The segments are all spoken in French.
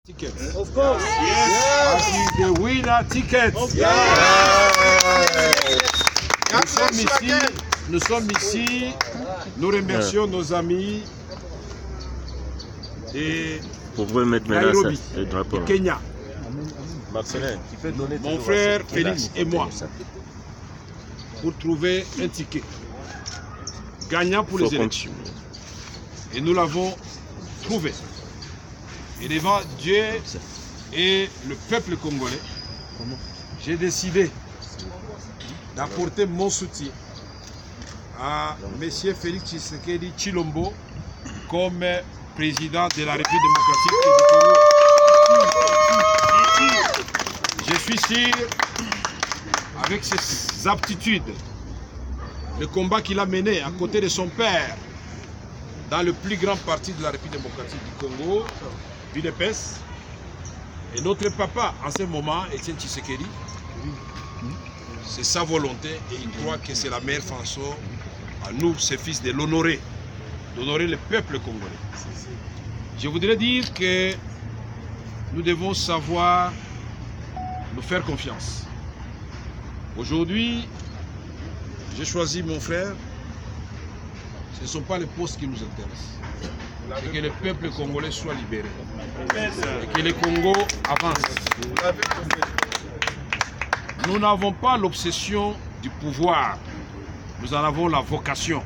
Tickets. Of course. Yes. The winner tickets. Nous sommes ici. Nous remercions nos amis de Nairobi, du Kenya. Mon frère Félix et moi, pour trouver un ticket gagnant pour les élections. Et nous l'avons trouvé. Et devant Dieu et le peuple congolais, j'ai décidé d'apporter mon soutien à M. Félix Tshisekedi Tshilombo comme président de la République démocratique du Congo. Je suis sûr, avec ses aptitudes, le combat qu'il a mené à côté de son père dans le plus grand parti de la République démocratique du Congo, l'UDPS, et notre papa en ce moment, Etienne Tshisekedi, c'est sa volonté et il croit que c'est la meilleure façon à nous, ses fils, de l'honorer, d'honorer le peuple congolais. Je voudrais dire que nous devons savoir nous faire confiance. Aujourd'hui, j'ai choisi mon frère. Ce ne sont pas les postes qui nous intéressent. Et que le peuple congolais soit libéré. Et que le Congo avance. Nous n'avons pas l'obsession du pouvoir. Nous en avons la vocation.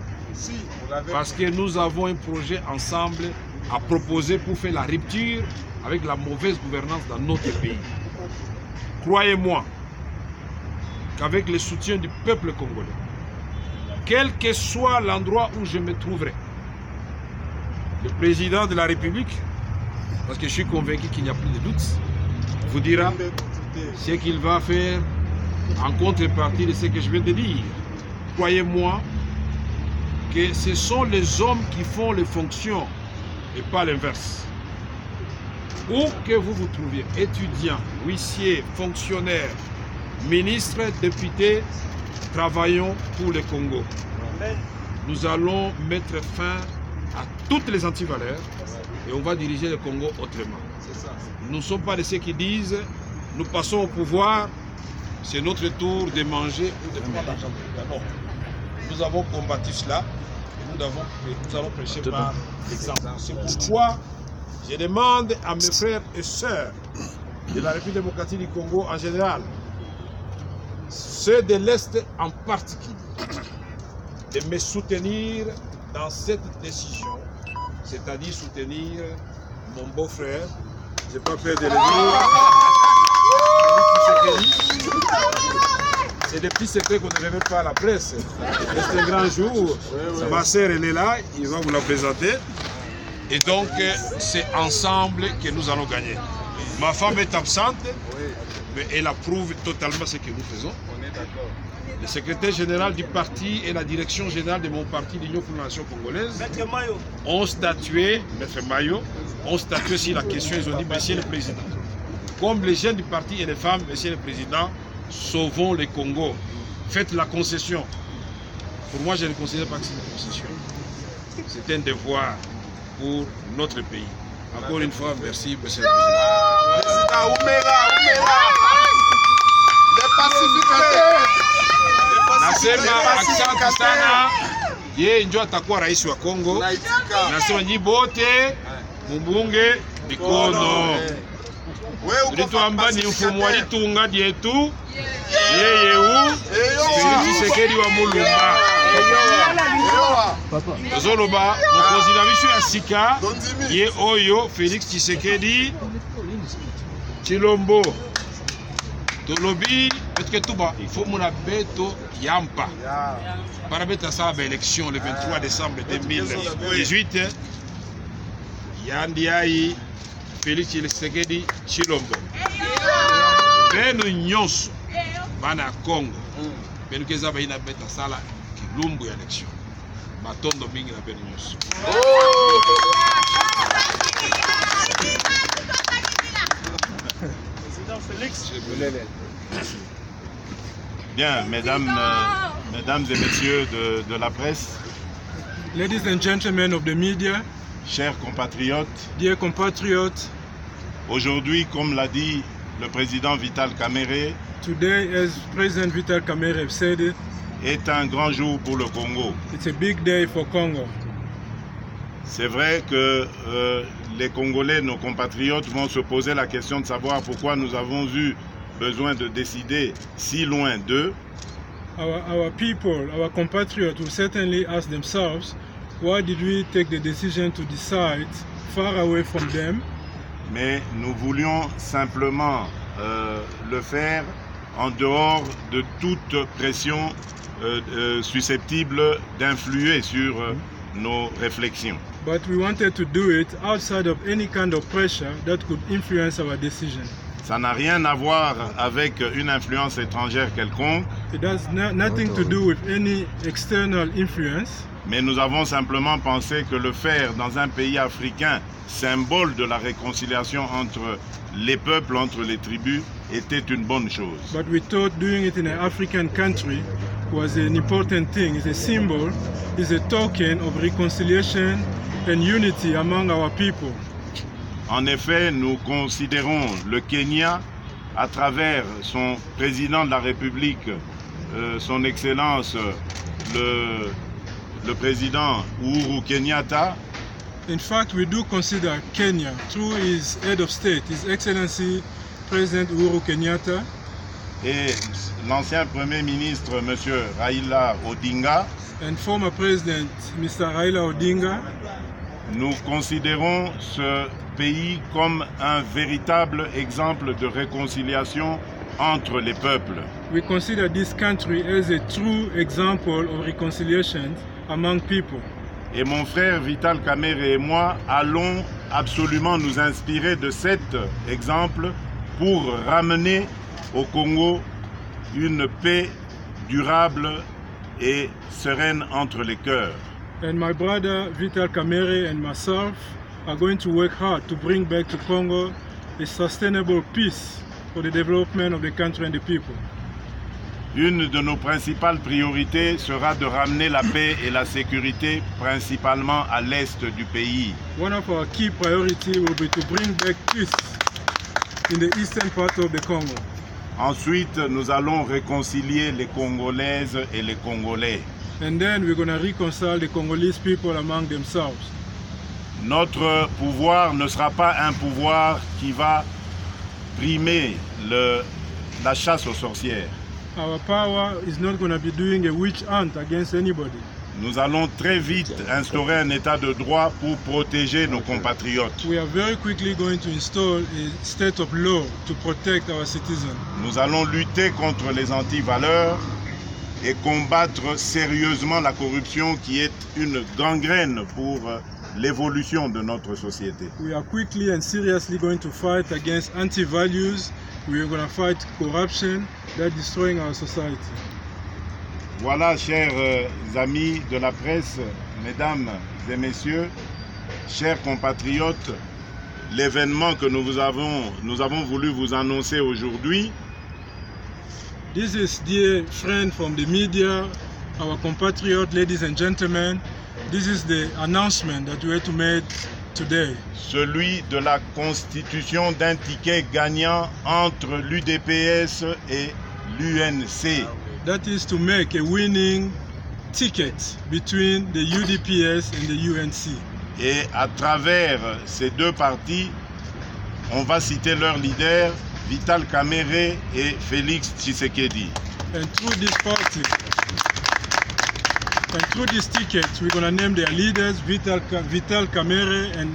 Parce que nous avons un projet ensemble à proposer pour faire la rupture avec la mauvaise gouvernance dans notre pays. Croyez-moi qu'avec le soutien du peuple congolais, quel que soit l'endroit où je me trouverai, le président de la République, parce que je suis convaincu qu'il n'y a plus de doute, vous dira ce qu'il va faire en contrepartie de ce que je viens de dire. Croyez-moi que ce sont les hommes qui font les fonctions et pas l'inverse. Où que vous vous trouviez, étudiants, huissiers, fonctionnaires, ministres, députés, travaillons pour le Congo. Nous allons mettre fin à toutes les antivaleurs et on va diriger le Congo autrement. Nous ne sommes pas de ceux qui disent nous passons au pouvoir, c'est notre tour de manger ou de prendre l'argent. Non. Nous avons combattu cela et nous allons prêcher par l'exemple. C'est pourquoi je demande à mes frères et sœurs de la République démocratique du Congo en général, ceux de l'Est en particulier, de me soutenir dans cette décision, c'est-à-dire soutenir mon beau-frère, je n'ai pas peur de le dire, c'est des petits secrets qu'on ne révèle pas à la presse. C'est un grand jour, ma sœur elle est là, il va vous la présenter, et donc c'est ensemble que nous allons gagner. Ma femme est absente, mais elle approuve totalement ce que nous faisons. Le secrétaire général du parti et la direction générale de mon parti, l'Union pour la Nation congolaise, ont statué, Maître Mayo, ont statué sur la question. Ils ont dit, Monsieur le Président, comme les jeunes du parti et les femmes, Monsieur le Président, sauvons le Congo. Faites la concession. Pour moi, je ne considère pas que c'est une concession. C'est un devoir pour notre pays. Encore une fois, merci, Monsieur le Président. Nasema asante sana, yeye ndio atakuwa rais wa Kongo. Nasema nyi bote mbunge mikono. Tulituamba ni mfumo walitunga dietu yeye u Félix Tshisekedi wa Mulumba. Zoloba mokozi na biso ya sika ye oyo Félix Tshisekedi Tshilombo. Tolobi peut-être tout bas, il faut mon beto yampa. Para beta sa élection le 23 décembre 2018. Yandiayi Félix Tshisekedi Tshilombo. Beno nyonso bana Congo. Beno keza ba ina beta sala kilumbu ya élection. Matondo mingi na beno nyonso. Félix. Bien, mesdames et messieurs de la presse, ladies and gentlemen of the media, chers compatriotes, dear compatriots, Aujourd'hui, comme l'a dit le président Vital Kamerhe, today, as President Vital Kamerhe said it, est un grand jour pour le Congo. it's a big day for Congo. C'est vrai que les Congolais, nos compatriotes, vont se poser la question de savoir pourquoi nous avons eu besoin de décider si loin d'eux. Our people, our compatriots will certainly ask themselves, why did we take the decision to decide far away from them? Mais nous voulions simplement le faire en dehors de toute pression susceptible d'influer sur nos réflexions. But we wanted to do it outside of any kind of pressure that could influence our decision. Ça n'a rien à voir avec une influence étrangère quelconque, It has nothing to do with any external influence. mais nous avons simplement pensé que le faire dans un pays africain, symbole de la réconciliation entre les peuples, entre les tribus, était une bonne chose. But we thought doing it in an African country was an important thing. It's a symbol, it's a token of reconciliation and unity among our people. En effet, nous considérons le Kenya, à travers son président de la République, son Excellence, le président Uhuru Kenyatta, In fact, we do consider Kenya, through his head of state, His Excellency President Uhuru Kenyatta, et l'ancien Premier ministre, M. Raila Odinga, and former President Mr. Raila Odinga. nous considérons ce pays comme un véritable exemple de réconciliation entre les peuples. We consider this country as a true example of reconciliation among people. Et mon frère Vital Kamerhe et moi allons absolument nous inspirer de cet exemple pour ramener au Congo une paix durable et sereine entre les cœurs. And my brother Vital Kamerhe and myself are going to work hard to bring back to Congo a sustainable peace for the development of the country and the people. Une de nos principales priorités sera de ramener la paix et la sécurité principalement à l'est du pays. One of our key priorities will be to bring back peace in the eastern part of the Congo. Ensuite, nous allons réconcilier les Congolaises et les Congolais. And then we're going to reconcile the Congolese people among themselves. Notre pouvoir ne sera pas un pouvoir qui va primer la chasse aux sorcières. Our power is not going to be doing a witch hunt against anybody. Nous allons très vite instaurer un état de droit pour protéger nos compatriotes. We are very quickly going to install a state of law to protect our citizens. Nous allons lutter contre les antivaleurs et combattre sérieusement la corruption qui est une gangrène pour l'évolution de notre société. We are quickly and seriously going to fight against anti-values. We are going to fight corruption that is destroying our society. Voilà, chers amis de la presse, mesdames et messieurs, chers compatriotes, l'événement que nous avons voulu vous annoncer aujourd'hui. This is, dear friend from the media, our compatriot, ladies and gentlemen, this is the announcement that we had to make today. Celui de la constitution d'un ticket gagnant entre l'UDPS et l'UNC. That is to make a winning ticket between the UDPS and the UNC. Et à travers ces deux partis, on va citer leurs leaders, Vital Kamerhe et Félix Tshisekedi. And through this party, and through this ticket, we're going to name their leaders, Vital Kamerhe and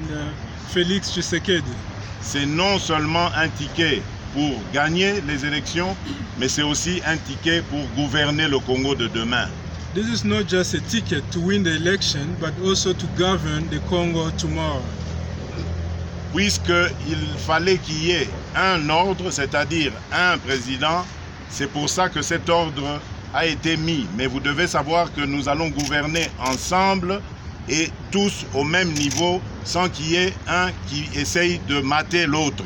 Félix Tshisekedi. C'est non seulement un ticket pour gagner les élections, mais c'est aussi un ticket pour gouverner le Congo de demain. This is not just a ticket to win the election, but also to govern the Congo tomorrow. Puisqu'il fallait qu'il y ait un ordre, c'est-à-dire un président, c'est pour ça que cet ordre a été mis. Mais vous devez savoir que nous allons gouverner ensemble et tous au même niveau, sans qu'il y ait un qui essaye de mater l'autre.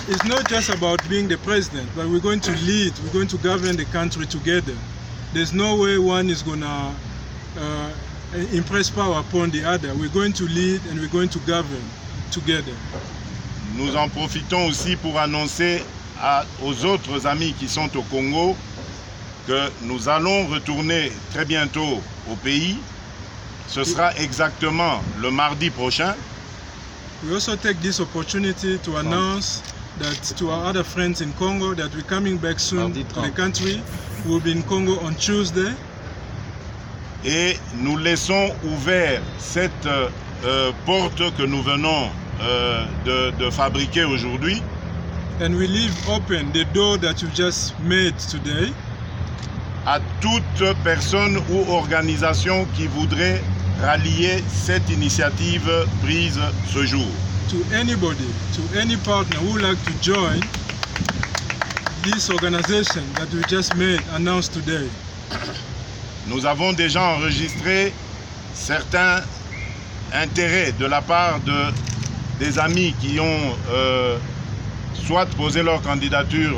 It's not just about being the president, but we're going to lead, we're going to govern the country together. There's no way one is going to impress power upon the other. We're going to lead and we're going to govern together. Nous en profitons aussi pour annoncer aux autres amis qui sont au Congo que nous allons retourner très bientôt au pays. Ce sera exactement le mardi prochain. We also take this opportunity to announce that to our other friends in Congo that we're coming back soon to the country. We'll be in Congo on Tuesday. Et nous laissons ouvert cette porte que nous venons de fabriquer aujourd'hui. And we leave open the door that you just made today. À toute personne ou organisation qui voudrait rallier cette initiative prise ce jour. To anybody, to any partner who would like to join this organization that we just made, announced today. Nous avons déjà enregistré certains intérêts de la part des amis qui ont soit posé leur candidature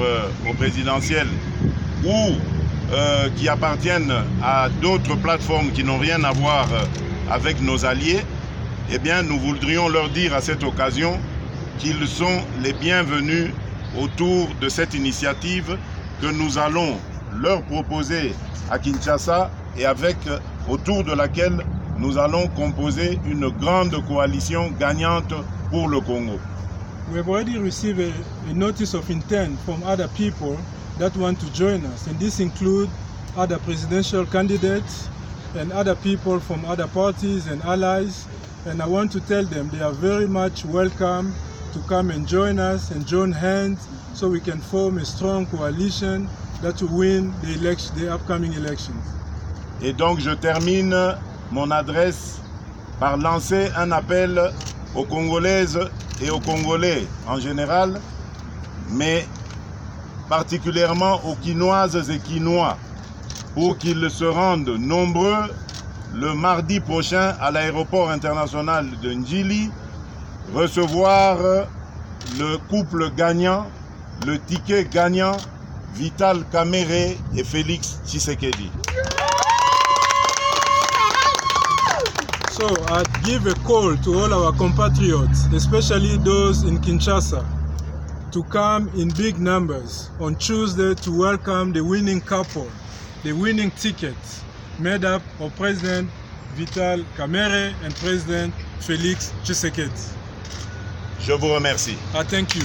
au présidentiel ou qui appartiennent à d'autres plateformes qui n'ont rien à voir avec nos alliés. Eh bien, nous voudrions leur dire à cette occasion qu'ils sont les bienvenus autour de cette initiative que nous allons leur proposer à Kinshasa et autour de laquelle nous allons composer une grande coalition gagnante pour le Congo. We have already received a notice of intent from other people that want to join us, and this includes other presidential candidates and other people from other parties and allies. And I want to tell them they are very much welcome to come and join us and join hands so we can form a strong coalition that will win the upcoming elections. Et donc je termine mon adresse par lancer un appel aux Congolaises et aux Congolais en général, mais particulièrement aux Quinoises et Quinois, pour qu'ils se rendent nombreux le mardi prochain à l'aéroport international de Njili, recevoir le couple gagnant, le ticket gagnant, Vital Kamerhe et Félix Tshisekedi. So I give a call to all our compatriots, especially those in Kinshasa, to come in big numbers on Tuesday to welcome the winning couple, the winning ticket, made up of President Vital Kamerhe and President Félix Tshisekedi. Je vous remercie. I thank you.